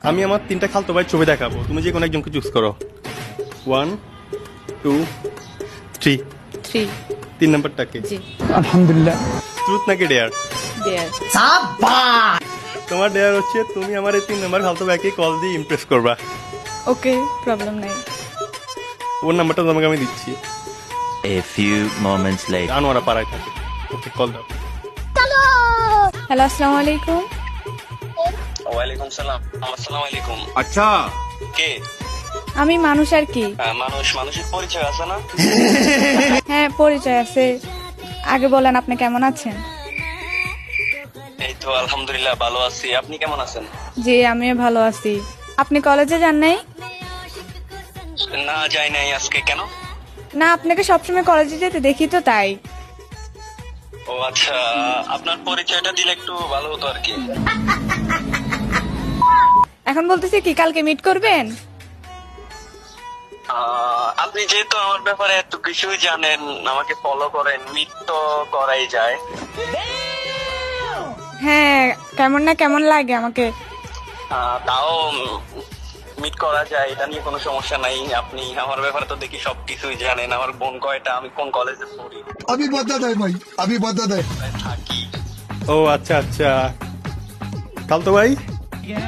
আমি আমার তিনটা খালতো ভাই ছবি দেখাবো, তুমি যে কোনো একজনকে চুজ করো। 1 2 3। 3। 3 নাম্বারটাকে। জি। আলহামদুলিল্লাহ। ট্রুথ নাকি ডেয়ার? দেয়ার। তোমার ডেয়ার হচ্ছে তুমি আমার এই 3 নাম্বার খালতো ভাইকে কল দিয়ে ইমপ্রেস করবা। ওকে, প্রবলেম নাই। ওর নাম্বারটা তোমাকে আমি দিচ্ছি। A few moments later. Anwara পাড়ায় থাকে। ওকে কল দাও। হ্যালো, আসসালামু আলাইকুম। ওয়ালাইকুম সালাম। আসসালামু আলাইকুম। अच्छा কে? আমি মানুষ আর কি। মানুষের পরিচয় আছে না? হ্যাঁ, পরিচয় আছে। আগে বলেন আপনি কেমন আছেন? এই তো আলহামদুলিল্লাহ ভালো আছি। আপনি কেমন আছেন? জি, আমিও ভালো আছি। আপনি কলেজে যান নাই? না যাই নাই আজকে। কেন? না, আপনাকে সবসময় কলেজে যেতে দেখি তো তাই। ও আচ্ছা, আপনার পরিচয়টা দিলে একটু ভালো হতো আর কি। এখন বলতেছি কি, কালকে মিট করবেন? আপনি যেহেতু আমার ব্যাপারে এত কিছুই জানেন, আমাকে ফলো করেন, মিট তো করাই যায়। হ্যাঁ, কেমন না কেমন লাগে আমাকে। তাও মিট করা যায়, এটা নিয়ে কোনো সমস্যা নাই। আপনি আমার ব্যাপারে তো দেখি সবকিছুই জানেন। আমার বোন কয়টা, আমি কোন কলেজে পড়ি, अभी बता दे भाई, अभी बता दे। কোথায় থাকি। ও আচ্ছা আচ্ছা, খালতো ভাই কিরে?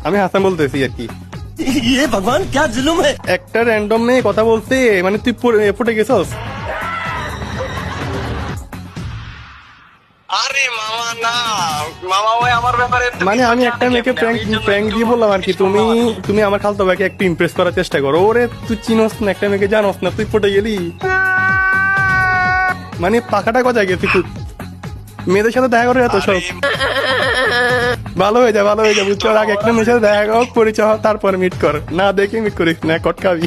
আমি হাসান বলতেছি আর কি। ये भगवान क्या जुल्म है। একটা র্যান্ডম মেয়ে কথা বলতে, মানে তুই পড়ে গেছস। আরে মামা না, মামা ওই আমার ব্যাপারে তো মানে কিছু আমি জানে একটা মেয়েকে কেমনে, আমি এই জন্য প্র্যাঙ্ক একটু দিয়ে বললাম আর কি, তুমি ভালো। তুমি আমার খালতো ভাইকে একটু ইমপ্রেস করার চেষ্টা করো। ওরে তুই চিনস না, একটা মেয়েকে জানোস না, তুই পটে গেলি। মানে পাখাটা কোথায় গেছি তুই? মেয়েদের সাথে দেখা করে এত সব আরে, ভালো হয়ে যায়, ভালো হয়ে যায় বুঝছো। ওর আগে একটা মেয়ের সাথে দেখা কর, পরিচয় হ, তারপর মিট কর। না দেখে মিট করিস না, কটকাবি।